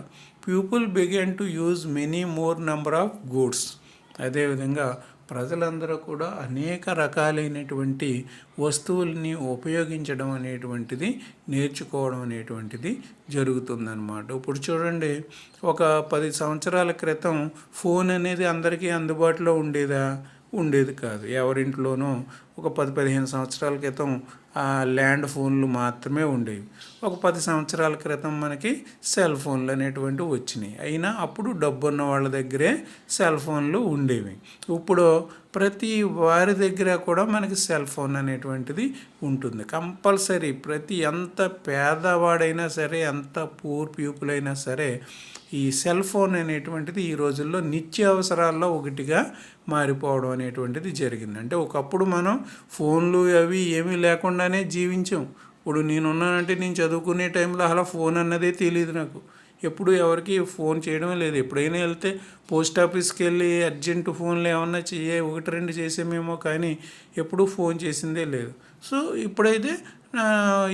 People began to use many more number of goods. అదేవిధంగా ప్రజలందరూ కూడా అనేక రకాలైనటువంటి వస్తువుల్ని ఉపయోగించడం అనేటువంటిది నేర్చుకోవడం అనేటువంటిది జరుగుతుందన్నమాట. ఇప్పుడు చూడండి, ఒక 10 సంవత్సరాల క్రితం ఫోన్ అనేది అందరికీ అందుబాటులో ఉండేది కాదు. ఎవరింట్లోనూ ఒక 10-15 సంవత్సరాల క్రితం ల్యాండ్ ఫోన్లు మాత్రమే ఉండేవి. ఒక 10 సంవత్సరాల క్రితం మనకి సెల్ ఫోన్లు అనేటువంటివి వచ్చినాయి. అయినా అప్పుడు డబ్బున్న వాళ్ళ దగ్గరే సెల్ ఫోన్లు ఉండేవి. ఇప్పుడు ప్రతి వారి దగ్గర కూడా మనకి సెల్ ఫోన్ అనేటువంటిది ఉంటుంది కంపల్సరీ. ఎంత పేదవాడైనా సరే, ఎంత పూర్ పీపుల్ అయినా సరే, ఈ సెల్ ఫోన్ అనేటువంటిది ఈ రోజుల్లో నిత్యావసరాల్లో ఒకటిగా మారిపోవడం అనేటువంటిది జరిగింది. అంటే ఒకప్పుడు మనం ఫోన్లు అవి ఏమీ లేకుండానే జీవించాం. ఇప్పుడు నేనున్నానంటే నేను చదువుకునే టైంలో అలా ఫోన్ అన్నదే తెలియదు నాకు. ఎప్పుడు ఎవరికి ఫోన్ చేయడం లేదు. ఎప్పుడైనా వెళ్తే పోస్ట్ ఆఫీస్కి వెళ్ళి అర్జెంటు ఫోన్లు ఏమన్నా 1-2 చేసామేమో, కానీ ఎప్పుడూ ఫోన్ చేసిందే లేదు. సో ఇప్పుడైతే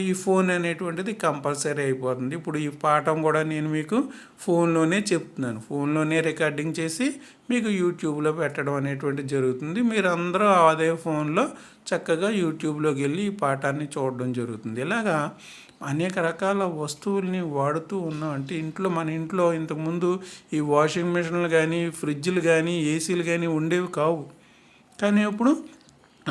ఈ ఫోన్ అనేటువంటిది కంపల్సరీ అయిపోతుంది. ఇప్పుడు ఈ పాఠం కూడా నేను మీకు ఫోన్లోనే చెప్తున్నాను, ఫోన్లోనే రికార్డింగ్ చేసి మీకు యూట్యూబ్లో పెట్టడం అనేటువంటిది జరుగుతుంది. మీరు అందరూ అదే ఫోన్లో చక్కగా యూట్యూబ్లోకి వెళ్ళి ఈ పాఠాన్ని చూడడం జరుగుతుంది. ఇలాగా అనేక రకాల వస్తువుల్ని వాడుతూ ఉన్నాం. అంటే మన ఇంట్లో ఇంతకుముందు ఈ వాషింగ్ మిషన్లు కానీ, ఫ్రిడ్జ్లు కానీ, ఏసీలు కానీ ఉండేవి కావు. కానీ ఇప్పుడు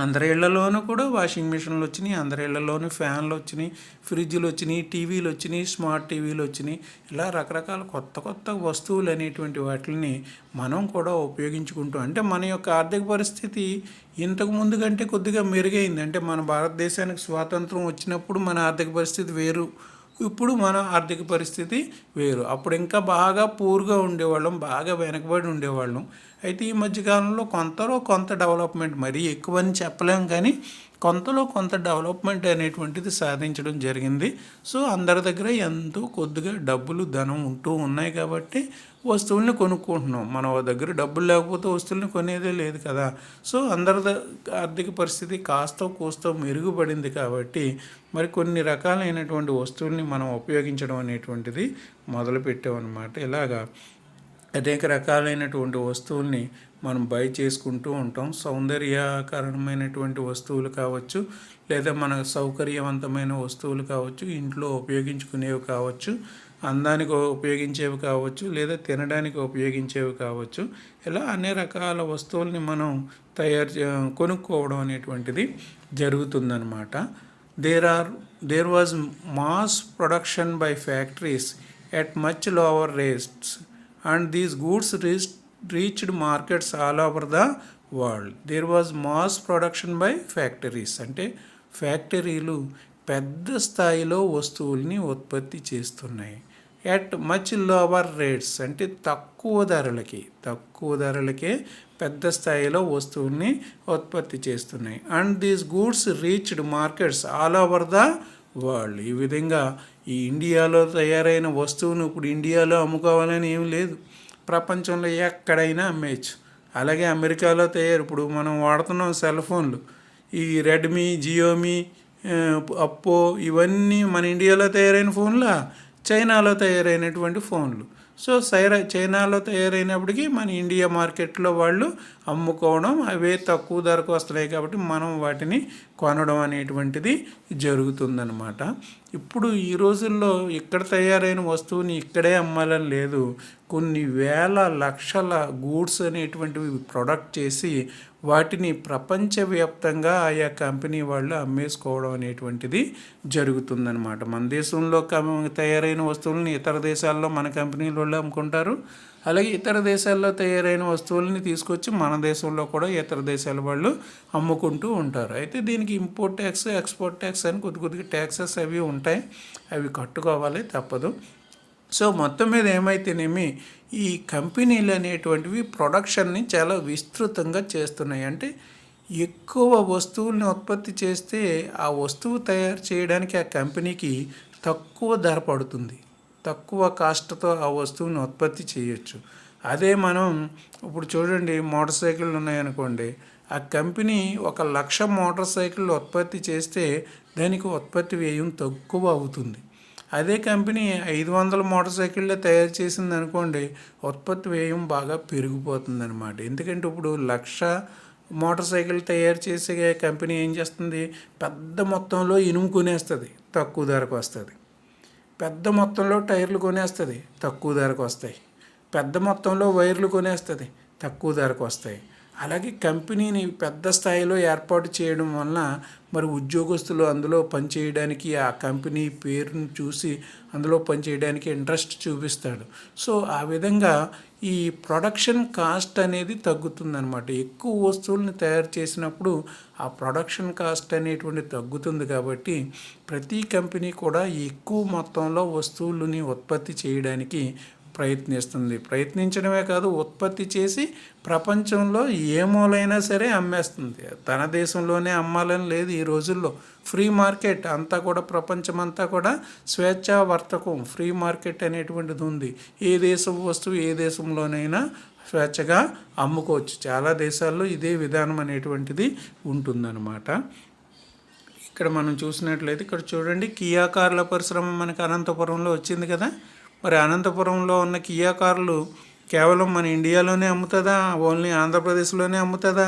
అందరి ఇళ్లలోనూ కూడా వాషింగ్ మిషన్లు వచ్చినాయి, అందరి ఇళ్లలోనూ ఫ్యాన్లు వచ్చినాయి, ఫ్రిడ్జ్లు వచ్చినాయి, టీవీలు వచ్చినాయి, స్మార్ట్ టీవీలు వచ్చినాయి. ఇలా రకరకాల కొత్త కొత్త వస్తువులు అనేటువంటి వాటిని మనం కూడా ఉపయోగించుకుంటాం. అంటే మన యొక్క ఆర్థిక పరిస్థితి ఇంతకు ముందు కంటే కొద్దిగా మెరుగైంది. అంటే మన భారతదేశానికి స్వాతంత్రం వచ్చినప్పుడు మన ఆర్థిక పరిస్థితి వేరు, ఇప్పుడు మన ఆర్థిక పరిస్థితి వేరు. అప్పుడు ఇంకా బాగా పూర్గా ఉండేవాళ్ళం, బాగా వెనకబడి ఉండేవాళ్ళం. అయితే ఈ మధ్యకాలంలో కొంతలో కొంత డెవలప్మెంట్, మరీ ఎక్కువని చెప్పలేం కానీ కొంతలో కొంత డెవలప్మెంట్ అనేటువంటిది సాధించడం జరిగింది. సో అందరి దగ్గర ఎంతో కొద్దిగా డబ్బులు ధనం ఉంటూ ఉన్నాయి కాబట్టి వస్తువుల్ని కొనుక్కుంటున్నాం. మన దగ్గర డబ్బులు లేకపోతే వస్తువుల్ని కొనేదే లేదు కదా. సో అందరి ఆర్థిక పరిస్థితి కాస్త కూస్తో మెరుగుపడింది కాబట్టి మరి కొన్ని రకాలైనటువంటి వస్తువుల్ని మనం ఉపయోగించడం అనేటువంటిది మొదలుపెట్టామన్నమాట. ఇలాగా అనేక రకాలైనటువంటి వస్తువుల్ని మనం బై చేసుకుంటూ ఉంటాం. సౌందర్యకరమైనటువంటి వస్తువులు కావచ్చు, లేదా మన సౌకర్యవంతమైన వస్తువులు కావచ్చు, ఇంట్లో ఉపయోగించుకునేవి కావచ్చు, అందానికి ఉపయోగించేవి కావచ్చు, లేదా తినడానికి ఉపయోగించేవి కావచ్చు. ఇలా అన్ని రకాల వస్తువుల్ని మనం కొనుక్కోవడం అనేటువంటిది జరుగుతుందన్నమాట. There was mass production by factories at much lower rates, and these goods reached markets all over the world. There was mass production by factories. అంటే ఫ్యాక్టరీలు పెద్ద స్థాయిలో వస్తువుల్ని ఉత్పత్తి చేస్తున్నాయి. ఎట్ మచ్ లోవర్ రేట్స్ అంటే తక్కువ ధరలకే పెద్ద స్థాయిలో వస్తువుల్ని ఉత్పత్తి చేస్తున్నాయి. And these goods reached markets all over the world. ఈ విధంగా ఈ ఇండియాలో తయారైన వస్తువును ఇప్పుడు ఇండియాలో అమ్ముకోవాలని ఏమి లేదు, ప్రపంచంలో ఎక్కడైనా అమ్మేయచ్చు. అలాగే అమెరికాలో ఇప్పుడు మనం వాడుతున్నాం సెల్ ఫోన్లు, ఈ రెడ్మీ, జియోమీ, అప్పో, ఇవన్నీ మన ఇండియాలో తయారైన ఫోన్లా, చైనాలో తయారైనటువంటి ఫోన్లు. సో చైనాలో తయారైనప్పటికీ మన ఇండియా మార్కెట్లో వాళ్ళు అమ్ముకోవడం, అవే తక్కువ ధరకు వస్తున్నాయి కాబట్టి మనం వాటిని కొనడం అనేటువంటిది జరుగుతుందన్నమాట. ఇప్పుడు ఈ రోజుల్లో ఇక్కడ తయారైన వస్తువుని ఇక్కడే అమ్మాలని లేదు, కొన్ని వేల లక్షల గూడ్స్ అనేటువంటివి ప్రొడక్ట్ చేసి వాటిని ప్రపంచవ్యాప్తంగా ఆయా కంపెనీ వాళ్ళు అమ్మేసుకోవడం అనేటువంటిది జరుగుతుందన్నమాట. మన దేశంలో తయారైన వస్తువులని ఇతర దేశాల్లో మన కంపెనీల వాళ్ళు అమ్ముకుంటారు. అలాగే ఇతర దేశాల్లో తయారైన వస్తువులని తీసుకొచ్చి మన దేశంలో కూడా ఇతర దేశాల వాళ్ళు అమ్ముకుంటూ ఉంటారు. అయితే దీనికి ఇంపోర్ట్ ట్యాక్స్, ఎక్స్పోర్ట్ ట్యాక్స్ అని కొద్దిగా ట్యాక్సెస్ అవి ఉంటాయి, అవి కట్టుకోవాలి, తప్పదు. సో మొత్తం మీద ఏమైతేనేమి ఈ కంపెనీలు అనేటువంటివి ప్రొడక్షన్ని చాలా విస్తృతంగా చేస్తున్నాయి. అంటే ఎక్కువ వస్తువుల్ని ఉత్పత్తి చేస్తే ఆ వస్తువు తయారు చేయడానికి ఆ కంపెనీకి తక్కువ ధర పడుతుంది, తక్కువ కాస్ట్తో ఆ వస్తువుని ఉత్పత్తి చేయొచ్చు. అదే మనం ఇప్పుడు చూడండి, మోటార్ సైకిళ్ళు ఉన్నాయనుకోండి, ఆ కంపెనీ 1,00,000 మోటార్ సైకిళ్ళు ఉత్పత్తి చేస్తే దానికి ఉత్పత్తి వ్యయం తక్కువ అవుతుంది. అదే కంపెనీ 500 మోటార్ సైకిళ్ళే తయారు చేసింది అనుకోండి, ఉత్పత్తి వ్యయం బాగా పెరిగిపోతుంది అనమాట. ఎందుకంటే ఇప్పుడు 1,00,000 మోటార్ సైకిల్ తయారు చేసే కంపెనీ ఏం చేస్తుంది, పెద్ద మొత్తంలో ఇనుము కొనేస్తుంది, తక్కువ ధరకు వస్తుంది. పెద్ద మొత్తంలో టైర్లు కొనేస్తుంది, తక్కువ ధరకు వస్తాయి. పెద్ద మొత్తంలో వైర్లు కొనేస్తుంది, తక్కువ ధరకు వస్తాయి. అలాగే కంపెనీని పెద్ద స్థాయిలో ఏర్పాటు చేయడం వలన మరి ఉద్యోగస్తులు అందులో పనిచేయడానికి, ఆ కంపెనీ పేరును చూసి అందులో పనిచేయడానికి ఇంట్రెస్ట్ చూపిస్తాడు. సో ఆ విధంగా ఈ ప్రొడక్షన్ కాస్ట్ అనేది తగ్గుతుందన్నమాట. ఎక్కువ వస్తువుల్ని తయారు చేసినప్పుడు ఆ ప్రొడక్షన్ కాస్ట్ అనేటువంటి తగ్గుతుంది. కాబట్టి ప్రతి కంపెనీ కూడా ఎక్కువ మొత్తంలో వస్తువులని ఉత్పత్తి చేయడానికి ప్రయత్నించడమే కాదు, ఉత్పత్తి చేసి ప్రపంచంలో ఏ మూలైనా సరే అమ్మేస్తుంది. తన దేశంలోనే అమ్మాలని లేదు ఈ రోజుల్లో. ఫ్రీ మార్కెట్ అంతా కూడా, ప్రపంచం అంతా కూడా స్వేచ్ఛా వర్తకం, ఫ్రీ మార్కెట్ అనేటువంటిది ఉంది. ఏ దేశం వస్తువు ఏ దేశంలోనైనా స్వేచ్ఛగా అమ్ముకోవచ్చు. చాలా దేశాల్లో ఇదే విధానం అనేటువంటిది ఉంటుందన్నమాట. ఇక్కడ మనం చూసినట్లయితే ఇక్కడ చూడండి, కియా కార్ల పరిశ్రమ మనకి అనంతపురంలో వచ్చింది కదా. మరి అనంతపురంలో ఉన్న కియా కార్లు కేవలం మన ఇండియాలోనే అమ్ముతుందా, ఓన్లీ ఆంధ్రప్రదేశ్లోనే అమ్ముతుందా?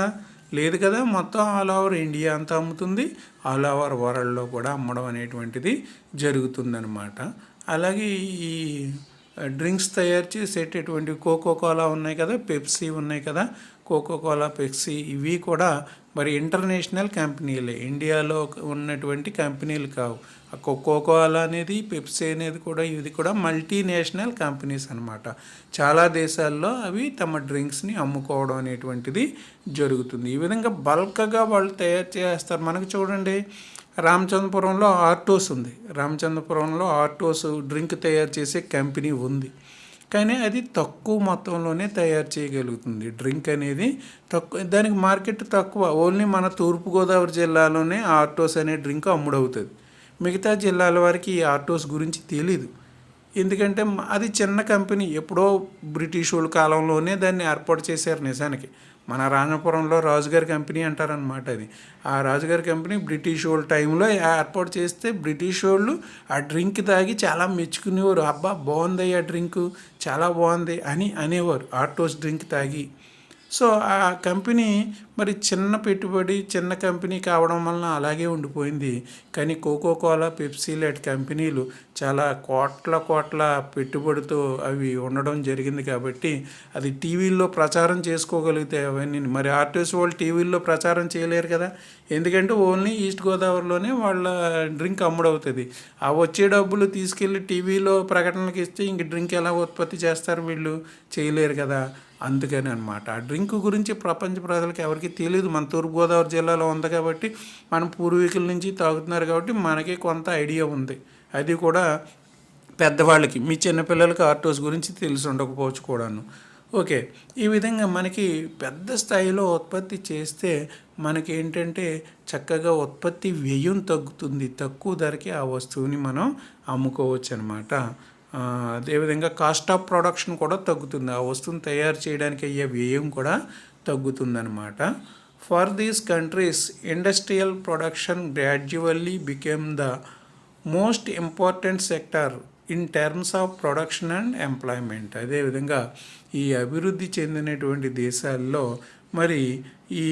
లేదు కదా, మొత్తం ఆల్ ఓవర్ ఇండియా అంతా అమ్ముతుంది, ఆల్ ఓవర్ వరల్డ్లో కూడా అమ్మడం అనేటువంటిది జరుగుతుందన్నమాట. అలాగే ఈ డ్రింక్స్ తయారు చేసేటటువంటి కోకో కోలా ఉన్నాయి కదా, పెప్సీ ఉన్నాయి కదా, కోకో కోలా, పెప్సీ, ఇవి కూడా మరి ఇంటర్నేషనల్ కంపెనీలే, ఇండియాలో ఉన్నటువంటి కంపెనీలు కావు. కోకోకోలా అనేది, పెప్సీ అనేది కూడా, ఇది కూడా మల్టీనేషనల్ కంపెనీస్ అనమాట. చాలా దేశాల్లో అవి తమ డ్రింక్స్ని అమ్ముకోవడం అనేటువంటిది జరుగుతుంది. ఈ విధంగా బల్క్గా వాళ్ళు తయారు చేస్తారు. మనకు చూడండి, రామచంద్రపురంలో ఆర్టోస్ ఉంది. రామచంద్రపురంలో ఆర్టోస్ డ్రింక్ తయారు చేసే కంపెనీ ఉంది. కానీ అది తక్కువ మొత్తంలోనే తయారు చేయగలుగుతుంది. డ్రింక్ అనేది తక్కువ, దానికి మార్కెట్ తక్కువ. ఓన్లీ మన తూర్పుగోదావరి జిల్లాలోనే ఆర్టోస్ అనే డ్రింక్ అమ్ముడవుతుంది. మిగతా జిల్లాల వారికి ఈ ఆర్టోస్ గురించి తెలీదు. ఎందుకంటే అది చిన్న కంపెనీ, ఎప్పుడో బ్రిటిష్ వాళ్ళ కాలంలోనే దాన్ని ఏర్పాటు చేశారు. నిజానికి మన రాజపురంలో రాజుగారి కంపెనీ అంటారనమాట. అది ఆ రాజుగారి కంపెనీ బ్రిటిష్ వాళ్ళ టైంలో ఏర్పాటు చేస్తే బ్రిటిష్ వాళ్ళు ఆ డ్రింక్ తాగి చాలా మెచ్చుకునేవారు. అబ్బా బాగుంది ఆ డ్రింకు, చాలా బాగుంది అని అనేవారు ఆర్టోస్ డ్రింక్ తాగి. సో ఆ కంపెనీ మరి చిన్న పెట్టుబడి, చిన్న కంపెనీ కావడం వలన అలాగే ఉండిపోయింది. కానీ కోకోకోలా, పెప్సీ లాంటి కంపెనీలు చాలా కోట్ల పెట్టుబడితో అవి ఉండడం జరిగింది. కాబట్టి అది టీవీల్లో ప్రచారం చేసుకోగలిగితే అవన్నీ. మరి ఆర్టిస్ట్ వాళ్ళు టీవీల్లో ప్రచారం చేయలేరు కదా, ఎందుకంటే ఓన్లీ ఈస్ట్ గోదావరిలోనే వాళ్ళ డ్రింక్ అమ్ముడవుతుంది. ఆ వచ్చే డబ్బులు తీసుకెళ్ళి టీవీలో ప్రకటనలకు ఇస్తే ఇంక డ్రింక్ ఎలా ఉత్పత్తి చేస్తారు, వీళ్ళు చేయలేరు కదా. అందుకని అనమాట ఆ డ్రింక్ గురించి ప్రపంచ ప్రజలకు ఎవరికి తెలియదు. మన తూర్పుగోదావరి జిల్లాలో ఉంది కాబట్టి, మన పూర్వీకుల నుంచి తాగుతున్నారు కాబట్టి మనకి కొంత ఐడియా ఉంది. అది కూడా పెద్దవాళ్ళకి, మీ చిన్నపిల్లలకి ఆర్టోస్ గురించి తెలిసి ఉండకపోవచ్చు కూడాను. ఓకే, ఈ విధంగా మనకి పెద్ద స్థాయిలో ఉత్పత్తి చేస్తే మనకి ఏంటంటే చక్కగా ఉత్పత్తి వ్యయం తగ్గుతుంది. తక్కువ ధరకి ఆ వస్తువుని మనం అమ్ముకోవచ్చు అనమాట. అదేవిధంగా కాస్ట్ ఆఫ్ ప్రొడక్షన్ కూడా తగ్గుతుంది. ఆ వస్తువుని తయారు చేయడానికి అయ్యే వ్యయం కూడా తగ్గుతుందన్నమాట. For these countries industrial production gradually became the most important sector in terms of production and employment. అదేవిధంగా ఈ అభివృద్ధి చెందినటువంటి దేశాల్లో మరి ఈ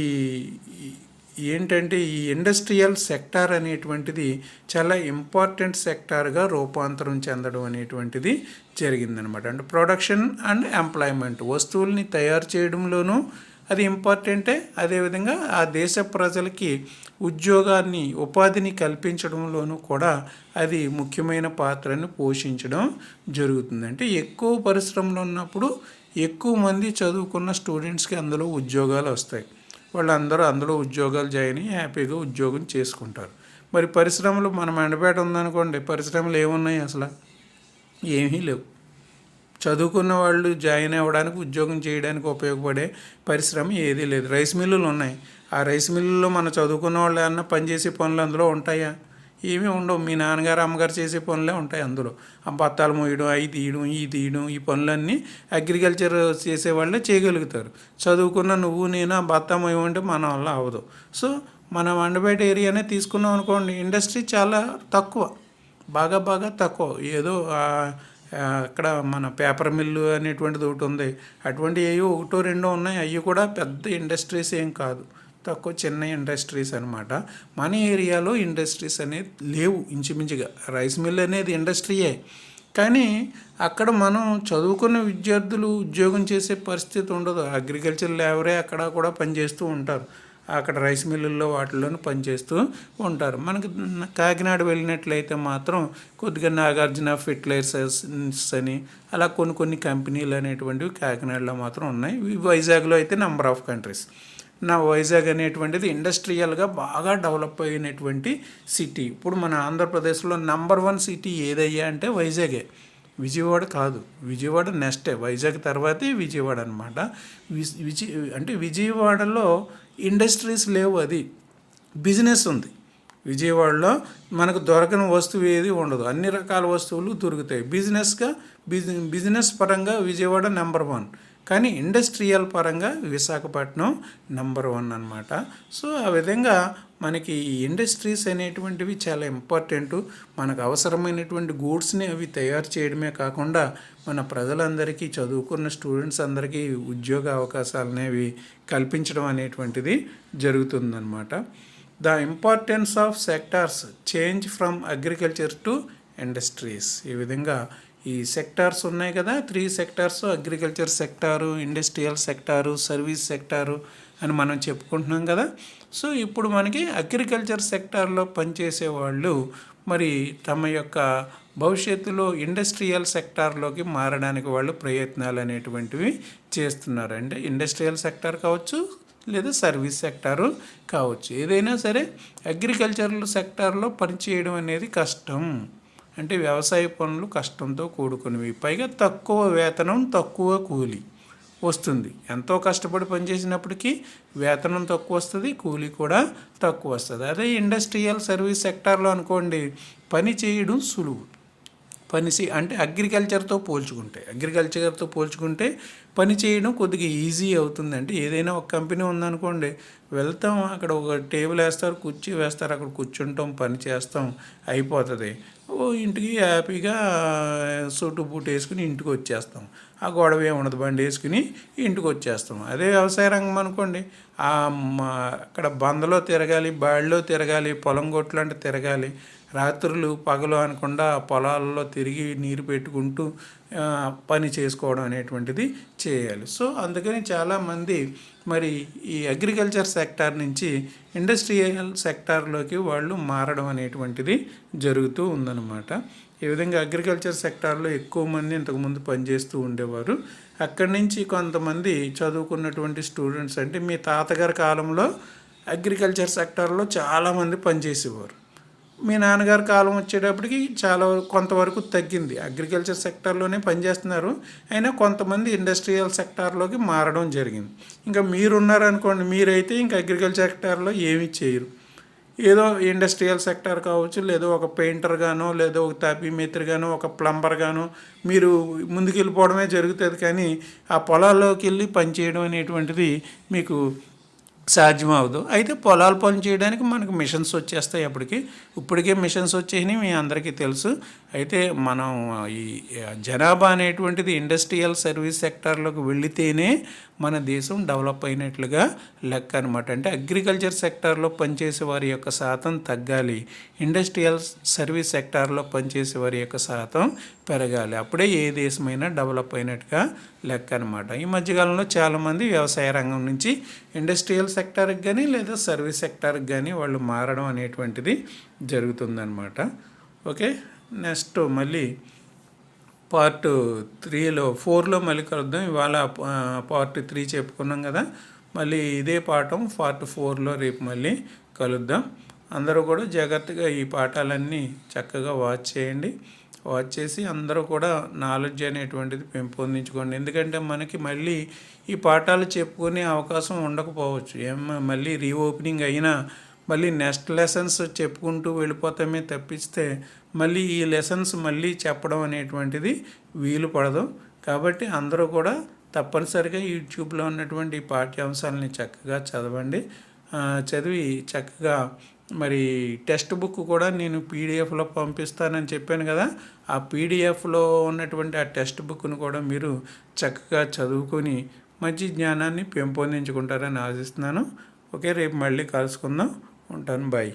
ఏంటంటే ఈ ఇండస్ట్రియల్ సెక్టార్ అనేటువంటిది చాలా ఇంపార్టెంట్ సెక్టార్గా రూపాంతరం చెందడం అనేటువంటిది జరిగిందనమాట. అంటే ప్రొడక్షన్ అండ్ ఎంప్లాయ్మెంట్, వస్తువుల్ని తయారు చేయడంలోనూ అది ఇంపార్టెంటే. అదేవిధంగా ఆ దేశ ప్రజలకి ఉపాధిని కల్పించడంలోనూ కూడా అది ముఖ్యమైన పాత్రను పోషించడం జరుగుతుంది. అంటే ఎక్కువ పరిశ్రమలు ఉన్నప్పుడు ఎక్కువ మంది చదువుకున్న స్టూడెంట్స్కి అందులో ఉద్యోగాలు వస్తాయి. వాళ్ళందరూ అందులో ఉద్యోగాలు జాయిన్ అయ్యి హ్యాపీగా ఉద్యోగం చేసుకుంటారు. మరి పరిశ్రమలు, మన మెండపేట ఉందనుకోండి, పరిశ్రమలు ఏమున్నాయి అసలు? ఏమీ లేవు. చదువుకున్న వాళ్ళు జాయిన్ అవ్వడానికి, ఉద్యోగం చేయడానికి ఉపయోగపడే పరిశ్రమ ఏదీ లేదు. రైస్ మిల్లులు ఉన్నాయి. ఆ రైస్ మిల్లుల్లో మన చదువుకున్న వాళ్ళు ఏమన్నా పనిచేసే పనులు అందులో ఉంటాయా? ఏమీ ఉండవు. మీ నాన్నగారు అమ్మగారు చేసే పనులే ఉంటాయి అందులో. ఆ బత్తాలు మోయడం, అవి తీయడం, ఈ తీయడం, ఈ పనులన్నీ అగ్రికల్చర్ చేసేవాళ్ళే చేయగలుగుతారు. చదువుకున్న నువ్వు నేను ఆ బత్తా మోయమంటే మన వల్ల అవ్వదు. సో మన మండపేట ఏరియానే తీసుకున్నాం అనుకోండి, ఇండస్ట్రీ చాలా తక్కువ, బాగా తక్కువ. ఏదో అక్కడ మన పేపర్ మిల్లు అనేటువంటిది ఒకటి ఉంది. అటువంటి ఏవో ఒకటో రెండో ఉన్నాయి. అవి కూడా పెద్ద ఇండస్ట్రీస్ ఏం కాదు, తక్కువ చిన్న ఇండస్ట్రీస్ అనమాట. మన ఏరియాలో ఇండస్ట్రీస్ అనేది లేవు ఇంచుమించుగా. రైస్ మిల్ అనేది ఇండస్ట్రీయే, కానీ అక్కడ మనం చదువుకున్న విద్యార్థులు ఉద్యోగం చేసే పరిస్థితి ఉండదు. అగ్రికల్చర్ లేబరే అక్కడ కూడా పనిచేస్తూ ఉంటారు. అక్కడ రైస్ మిల్లుల్లో వాటిల్లోనూ పనిచేస్తూ ఉంటారు. మనకి కాకినాడ వెళ్ళినట్లయితే మాత్రం కొద్దిగా నాగార్జున ఫెర్టిలైజర్స్ అని అలా కొన్ని కంపెనీలు అనేటువంటివి కాకినాడలో మాత్రం ఉన్నాయి. వైజాగ్లో అయితే నెంబర్ ఆఫ్ కంట్రీస్. వైజాగ్ అనేటువంటిది ఇండస్ట్రియల్గా బాగా డెవలప్ అయినటువంటి సిటీ. ఇప్పుడు మన ఆంధ్రప్రదేశ్లో నెంబర్ 1 సిటీ ఏదయ్యా అంటే వైజాగే, విజయవాడ కాదు. విజయవాడ నెక్స్టే, వైజాగ్ తర్వాతే విజయవాడ అనమాట. అంటే విజయవాడలో ఇండస్ట్రీస్ లేవు, అది బిజినెస్ ఉంది. విజయవాడలో మనకు దొరకని వస్తువు ఏది ఉండదు, అన్ని రకాల వస్తువులు దొరుకుతాయి. బిజినెస్ పరంగా విజయవాడ నెంబర్ 1, కానీ ఇండస్ట్రియల్ పరంగా విశాఖపట్నం నెంబర్ 1 అనమాట. సో ఆ విధంగా మనకి ఈ ఇండస్ట్రీస్ అనేటువంటివి చాలా ఇంపార్టెంటు. మనకు అవసరమైనటువంటి గూడ్స్ని అవి తయారు చేయడమే కాకుండా మన ప్రజలందరికీ, చదువుకున్న స్టూడెంట్స్ అందరికీ ఉద్యోగ అవకాశాలు అనేవి కల్పించడం అనేటువంటిది జరుగుతుందన్నమాట. The importance of sectors change from agriculture to industries. ఈ విధంగా ఈ సెక్టార్స్ ఉన్నాయి కదా, 3 sectors: agriculture sector, industrial sector, service sector, అని మనం చెప్పుకుంటున్నాం కదా. సో ఇప్పుడు మనకి అగ్రికల్చర్ సెక్టార్లో పనిచేసే వాళ్ళు మరి తమ యొక్క భవిష్యత్తులో ఇండస్ట్రియల్ సెక్టార్లోకి మారడానికి వాళ్ళు ప్రయత్నాలు అనేటువంటివి చేస్తున్నారు. అంటే ఇండస్ట్రియల్ సెక్టార్ కావచ్చు లేదా సర్వీస్ సెక్టారు కావచ్చు, ఏదైనా సరే అగ్రికల్చరల్ సెక్టార్లో పనిచేయడం అనేది కష్టం. అంటే వ్యవసాయ పనులు కష్టంతో కూడుకున్నవి, పైగా తక్కువ వేతనం తక్కువ కూలి వస్తుంది. ఎంతో కష్టపడి పనిచేసినప్పటికీ వేతనం తక్కువ వస్తుంది, కూలీ కూడా తక్కువ వస్తుంది. అదే ఇండస్ట్రియల్ సర్వీస్ సెక్టార్లో అనుకోండి, పని చేయడం సులువు. అంటే అగ్రికల్చర్తో పోల్చుకుంటే పని చేయడం కొద్దిగా ఈజీ అవుతుంది. అంటే ఏదైనా ఒక కంపెనీ ఉందనుకోండి, వెళ్తాం, అక్కడ ఒక టేబుల్ వేస్తారు, కుర్చీ వేస్తారు, అక్కడ కూర్చుంటాం, పని చేస్తాం, అయిపోతుంది. ఇంటికి హ్యాపీగా సూటు బూట్ వేసుకుని ఇంటికి వచ్చేస్తాం. ఆ గొడవ ఏముండదు, బండి వేసుకుని ఇంటికి వచ్చేస్తాం. అదే వ్యవసాయ రంగం అనుకోండి, అక్కడ బందలో తిరగాలి, బాడిలో తిరగాలి, పొలం గొట్లు అంటే తిరగాలి, రాత్రులు పగలు అనకుండా పొలాల్లో తిరిగి నీరు పెట్టుకుంటూ పని చేసుకోవడం అనేటువంటిది చేయాలి. సో అందుకని చాలామంది మరి ఈ అగ్రికల్చర్ సెక్టార్ నుంచి ఇండస్ట్రియల్ సెక్టార్లోకి వాళ్ళు మారడం అనేటువంటిది జరుగుతూ ఉందన్నమాట. ఈ విధంగా అగ్రికల్చర్ సెక్టార్లో ఎక్కువ మంది ఇంతకుముందు పనిచేస్తూ ఉండేవారు. అక్కడి నుంచి కొంతమంది చదువుకున్నటువంటి స్టూడెంట్స్, అంటే మీ తాతగారి కాలంలో అగ్రికల్చర్ సెక్టార్లో చాలామంది పనిచేసేవారు. మీ నాన్నగారి కాలం వచ్చేటప్పటికి కొంతవరకు తగ్గింది. అగ్రికల్చర్ సెక్టార్లోనే పనిచేస్తున్నారు, అయినా కొంతమంది ఇండస్ట్రియల్ సెక్టార్లోకి మారడం జరిగింది. ఇంకా మీరున్నారనుకోండి, మీరైతే ఇంకా అగ్రికల్చర్ సెక్టార్లో ఏమీ చేయరు. ఏదో ఇండస్ట్రియల్ సెక్టార్ కావచ్చు, లేదో ఒక పెయింటర్ గానో, లేదో ఒక తాపీ మేస్త్రి గానో, ఒక ప్లంబర్ గానో మీరు ముందుకు వెళ్ళిపోవడమే జరుగుతుంది. కానీ ఆ పొలాల్లోకి వెళ్ళి పనిచేయడం అనేటువంటిది మీకు సాధ్యం అవ్వదు. అయితే పొలాలు పని చేయడానికి మనకు మిషన్స్ వచ్చేస్తాయి. ఇప్పటికే మిషన్స్ వచ్చేసినాయి, మీ అందరికీ తెలుసు. అయితే మనం ఈ జనాభా అనేటువంటిది ఇండస్ట్రియల్ సర్వీస్ సెక్టార్లోకి వెళితేనే మన దేశం డెవలప్ అయినట్లుగా లెక్క అనమాట. అంటే అగ్రికల్చర్ సెక్టార్లో పనిచేసే వారి యొక్క శాతం తగ్గాలి, ఇండస్ట్రియల్ సర్వీస్ సెక్టార్లో పనిచేసే వారి యొక్క శాతం పెరగాలి. అప్పుడే ఏ దేశమైనా డెవలప్ అయినట్టుగా లెక్క అనమాట. ఈ మధ్యకాలంలో చాలామంది వ్యవసాయ రంగం నుంచి ఇండస్ట్రియల్ సెక్టార్కి కానీ లేదా సర్వీస్ సెక్టార్కి కానీ వాళ్ళు మారడం అనేటువంటిది జరుగుతుందన్నమాట. ఓకే, నెక్స్ట్ మళ్ళీ పార్ట్ 4లో మళ్ళీ కలుద్దాం. ఇవాళ పార్ట్ 3 చెప్పుకున్నాం కదా, మళ్ళీ ఇదే పాఠం పార్ట్ 4లో రేపు మళ్ళీ కలుద్దాం. అందరూ కూడా జాగ్రత్తగా ఈ పాఠాలన్నీ చక్కగా వాచ్ చేసి అందరూ కూడా నాలెడ్జ్ అనేటువంటిది పెంపొందించుకోండి. ఎందుకంటే మనకి మళ్ళీ ఈ పాఠాలు చెప్పుకునే అవకాశం ఉండకపోవచ్చు. మళ్ళీ రీఓపెనింగ్ అయినా మళ్ళీ నెక్స్ట్ లెసన్స్ చెప్పుకుంటూ వెళ్ళిపోతామే తప్పిస్తే మళ్ళీ ఈ లెసన్స్ మళ్ళీ చెప్పడం అనేటువంటిది వీలు పడదు. కాబట్టి అందరూ కూడా తప్పనిసరిగా యూట్యూబ్లో ఉన్నటువంటి పాఠ్యాంశాలని చక్కగా చదివి చక్కగా మరి టెక్స్ట్ బుక్ కూడా నేను పీడిఎఫ్లో పంపిస్తానని చెప్పాను కదా, ఆ పీడిఎఫ్లో ఉన్నటువంటి ఆ టెక్స్ట్ బుక్ను కూడా మీరు చక్కగా చదువుకొని మంచి జ్ఞానాన్ని పెంపొందించుకుంటారని ఆశిస్తున్నాను. ఓకే, రేపు మళ్ళీ కలుసుకుందాం. ఉంటాను, బాయ్.